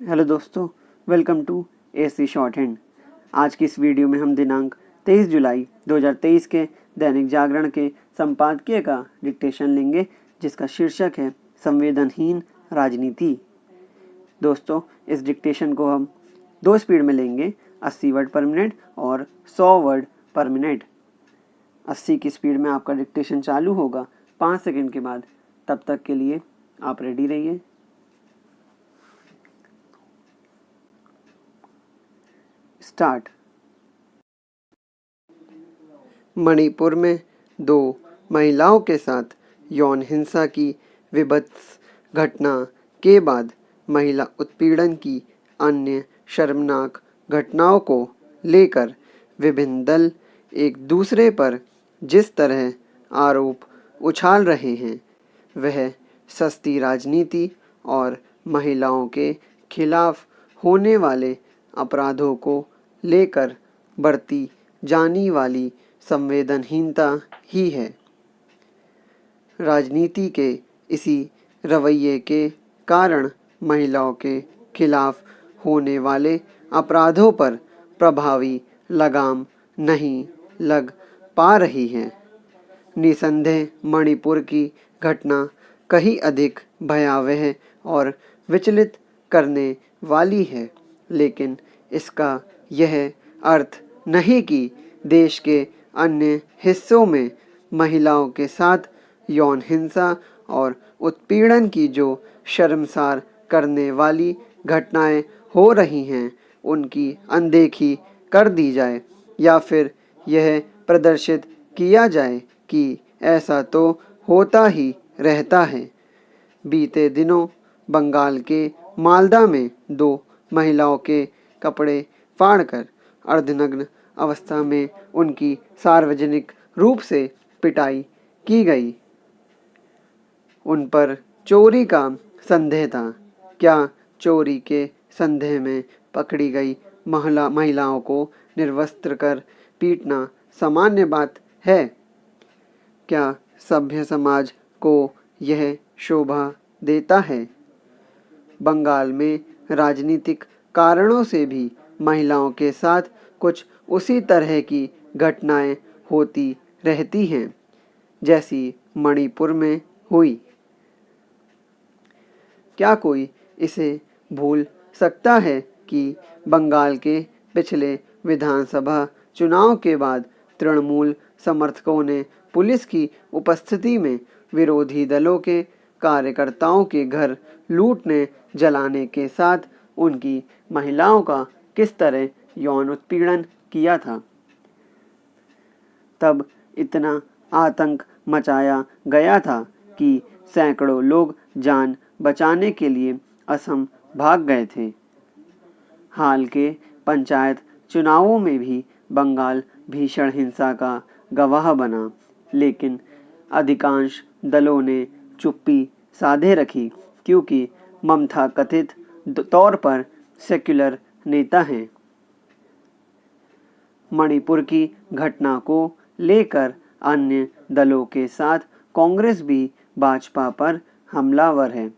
Hello दोस्तों, welcome to AC shorthand. आज की इस वीडियो में हम दिनांक 23 जुलाई 2023 के दैनिक जागरण के संपादकीय का डिक्टेशन लेंगे, जिसका शीर्षक है संवेदनहीन राजनीति। दोस्तों, इस डिक्टेशन को हम 2 स्पीड में लेंगे, 80 वर्ड पर मिनट और 100 वर्ड पर मिनट। 80 की स्पीड में आपका डिक्टेशन चालू होगा 5 सेकंड के बाद। तब तक के लिए आप रेडी रहिए। स्टार्ट। मणिपुर में 2 महिलाओं के साथ यौन हिंसा की विभत्स घटना के बाद महिला उत्पीड़न की अन्य शर्मनाक घटनाओं को लेकर विभिन्न दल एक दूसरे पर जिस तरह आरोप उछाल रहे हैं, वह सस्ती राजनीति और महिलाओं के खिलाफ होने वाले अपराधों को लेकर बढ़ती जाने वाली संवेदनहीनता ही है। राजनीति के इसी रवैये के कारण महिलाओं के खिलाफ होने वाले अपराधों पर प्रभावी लगाम नहीं लग पा रही है। निसंदेह मणिपुर की घटना कहीं अधिक भयावह और विचलित करने वाली है, लेकिन इसका यह अर्थ नहीं कि देश के अन्य हिस्सों में महिलाओं के साथ यौन हिंसा और उत्पीड़न की जो शर्मसार करने वाली घटनाएं हो रही हैं, उनकी अनदेखी कर दी जाए या फिर यह प्रदर्शित किया जाए कि ऐसा तो होता ही रहता है। बीते दिनों बंगाल के मालदा में 2 महिलाओं के कपड़े फाड़कर अर्धनग्न अवस्था में उनकी सार्वजनिक रूप से पिटाई की गई। उन पर चोरी का संदेह था। क्या चोरी के संदेह में पकड़ी गई महिलाओं को निर्वस्त्र कर पीटना सामान्य बात है? क्या सभ्य समाज को यह शोभा देता है? बंगाल में राजनीतिक कारणों से भी महिलाओं के साथ कुछ उसी तरह की घटनाएं होती रहती हैं, जैसी मणिपुर में हुई। क्या कोई इसे भूल सकता है कि बंगाल के पिछले विधानसभा चुनाव के बाद तृणमूल समर्थकों ने पुलिस की उपस्थिति में विरोधी दलों के कार्यकर्ताओं के घर लूटने जलाने के साथ उनकी महिलाओं का किस तरह यौन उत्पीड़न किया था? तब इतना आतंक मचाया गया था कि सैकड़ों लोग जान बचाने के लिए असम भाग गए थे। हाल के पंचायत चुनावों में भी बंगाल भीषण हिंसा का गवाह बना, लेकिन अधिकांश दलों ने चुप्पी साधे रखी, क्योंकि ममता कथित तौर पर सेक्युलर नेता हैं। मणिपुर की घटना को लेकर अन्य दलों के साथ कांग्रेस भी भाजपा पर हमलावर है।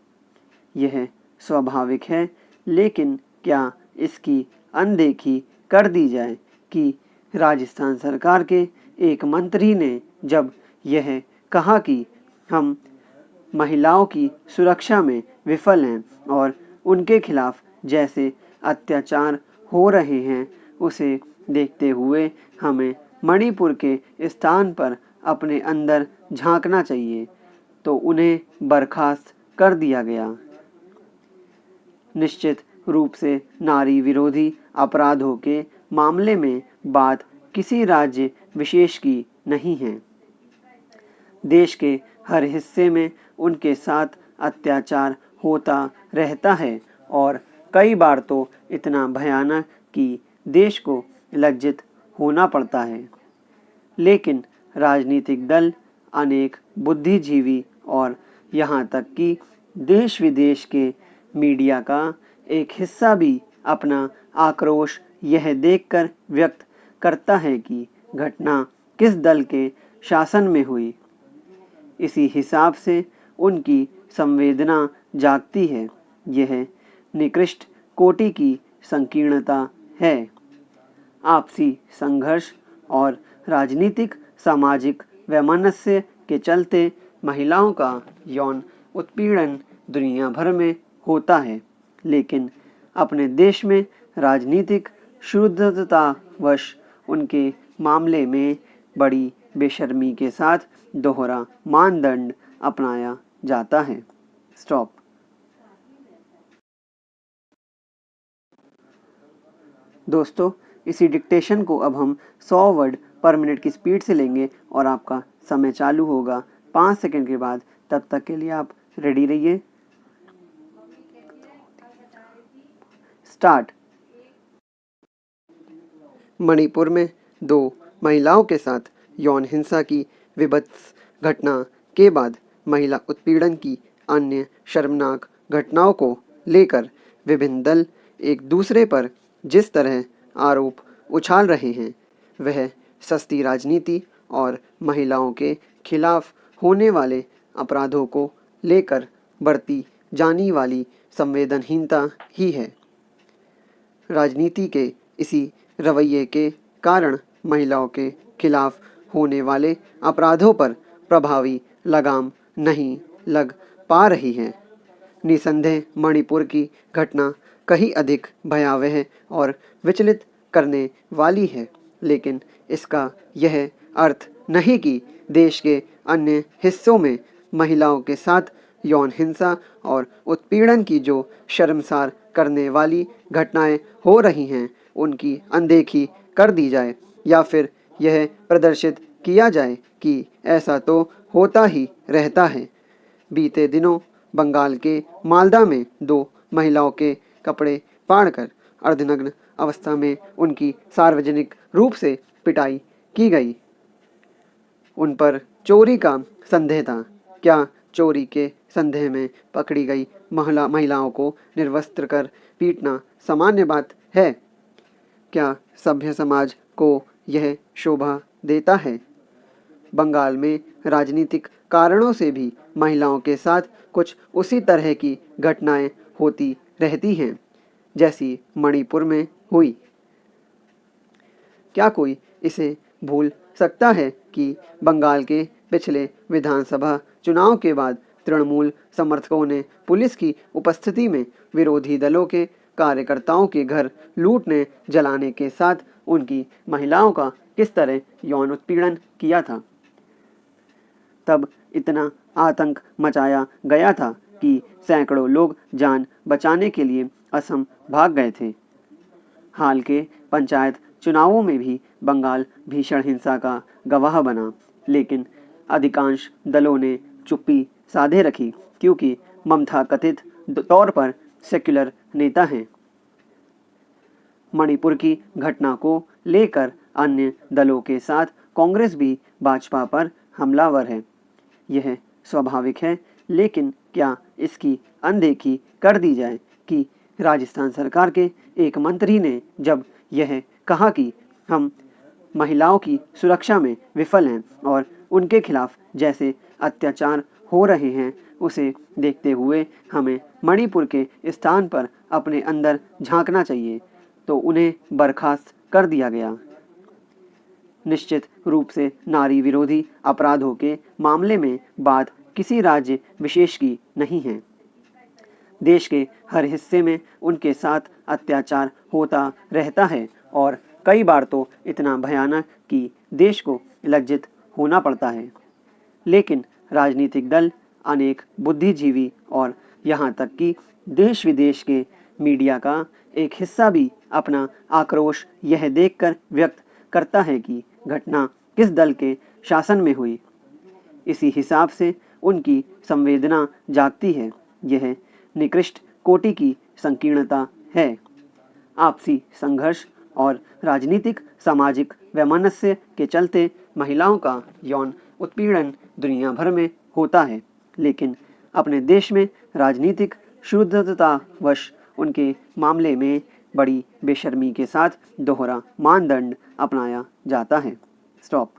यह स्वाभाविक है, लेकिन क्या इसकी अनदेखी कर दी जाए कि राजस्थान सरकार के एक मंत्री ने जब यह कहा कि हम महिलाओं की सुरक्षा में विफल हैं और उनके खिलाफ जैसे अत्याचार हो रहे हैं, उसे देखते हुए हमें मणिपुर के स्थान पर अपने अंदर झांकना चाहिए, तो उन्हें बर्खास्त कर दिया गया। निश्चित रूप से नारी विरोधी अपराधों के मामले में बात किसी राज्य विशेष की नहीं है। देश के हर हिस्से में उनके साथ अत्याचार होता रहता है और कई बार तो इतना भयानक कि देश को लज्जित होना पड़ता है। लेकिन राजनीतिक दल, अनेक बुद्धिजीवी और यहाँ तक कि देश विदेश के मीडिया का एक हिस्सा भी अपना आक्रोश यह देखकर व्यक्त करता है कि घटना किस दल के शासन में हुई। इसी हिसाब से उनकी संवेदना जागती है। यह निकृष्ट कोटि की संकीर्णता है। आपसी संघर्ष और राजनीतिक, सामाजिक वैमनस्य के चलते महिलाओं का यौन उत्पीड़न दुनिया भर में होता है, लेकिन अपने देश में राजनीतिक शुद्धतावश उनके मामले में बड़ी बेशर्मी के साथ दोहरा मानदंड अपनाया जाता है। स्टॉप। दोस्तों, इसी डिक्टेशन को अब हम 100 वर्ड पर मिनट की स्पीड से लेंगे और आपका समय चालू होगा 5 सेकंड के बाद। तब तक के लिए आप रेडी रहिए। स्टार्ट। मणिपुर में 2 महिलाओं के साथ यौन हिंसा की विभत्स घटना के बाद महिला उत्पीड़न की अन्य शर्मनाक घटनाओं को लेकर विभिन्न दल एक दूसरे पर जिस तरह आरोप उछाल रहे हैं, वह सस्ती राजनीति और महिलाओं के खिलाफ होने वाले अपराधों को लेकर बढ़ती जाने वाली संवेदनहीनता ही है। राजनीति के इसी रवैये के कारण महिलाओं के खिलाफ होने वाले अपराधों पर प्रभावी लगाम नहीं लग पा रही है। निसंदेह मणिपुर की घटना कहीं अधिक भयावह और विचलित करने वाली है, लेकिन इसका यह अर्थ नहीं कि देश के अन्य हिस्सों में महिलाओं के साथ यौन हिंसा और उत्पीड़न की जो शर्मसार करने वाली घटनाएं हो रही हैं, उनकी अनदेखी कर दी जाए या फिर यह प्रदर्शित किया जाए कि ऐसा तो होता ही रहता है। बीते दिनों बंगाल के मालदा में 2 महिलाओं के कपड़े फाड़कर अर्धनग्न अवस्था में उनकी सार्वजनिक रूप से पिटाई की गई। उन पर चोरी का संदेह था। क्या चोरी के संदेह में पकड़ी गई महिलाओं को निर्वस्त्र कर पीटना सामान्य बात है? क्या सभ्य समाज को यह शोभा देता है? बंगाल में राजनीतिक कारणों से भी महिलाओं के साथ कुछ उसी तरह की घटनाएं होती रहती हैं, जैसी मणिपुर में हुई। क्या कोई इसे भूल सकता है कि बंगाल के पिछले विधानसभा चुनाव के बाद तृणमूल समर्थकों ने पुलिस की उपस्थिति में विरोधी दलों के कार्यकर्ताओं के घर लूटने जलाने के साथ उनकी महिलाओं का किस तरह यौन उत्पीड़न किया था? तब इतना आतंक मचाया गया था कि सैकड़ों लोग जान बचाने के लिए असम भाग गए थे। हाल के पंचायत चुनावों में भी बंगाल भीषण हिंसा का गवाह बना, लेकिन अधिकांश दलों ने चुप्पी साधे रखी क्योंकि ममता कथित तौर पर सेक्युलर नेता हैं। मणिपुर की घटना को लेकर अन्य दलों के साथ कांग्रेस भी भाजपा पर हमलावर है। यह स्वाभाविक है, लेकिन क्या इसकी अनदेखी कर दी जाए कि राजस्थान सरकार के एक मंत्री ने जब यह कहा कि हम महिलाओं की सुरक्षा में विफल हैं और उनके खिलाफ जैसे अत्याचार हो रहे हैं, उसे देखते हुए हमें मणिपुर के स्थान पर अपने अंदर झांकना चाहिए, तो उन्हें बर्खास्त कर दिया गया। निश्चित रूप से नारी विरोधी अपराधों के मामले में बात किसी राज्य विशेष की नहीं है। देश के हर हिस्से में उनके साथ अत्याचार होता रहता है और कई बार तो इतना भयानक कि देश को लज्जित होना पड़ता है। लेकिन राजनीतिक दल, अनेक बुद्धिजीवी और यहाँ तक कि देश विदेश के मीडिया का एक हिस्सा भी अपना आक्रोश यह देखकर व्यक्त करता है कि घटना किस दल के शासन में हुई। इसी हिसाब से उनकी संवेदना जागती है। यह निकृष्ट कोटि की संकीर्णता है। आपसी संघर्ष और राजनीतिक, सामाजिक वैमनस्य के चलते महिलाओं का यौन उत्पीड़न दुनिया भर में होता है, लेकिन अपने देश में राजनीतिक शुद्धतावश उनके मामले में बड़ी बेशर्मी के साथ दोहरा मानदंड अपनाया जाता है। स्टॉप।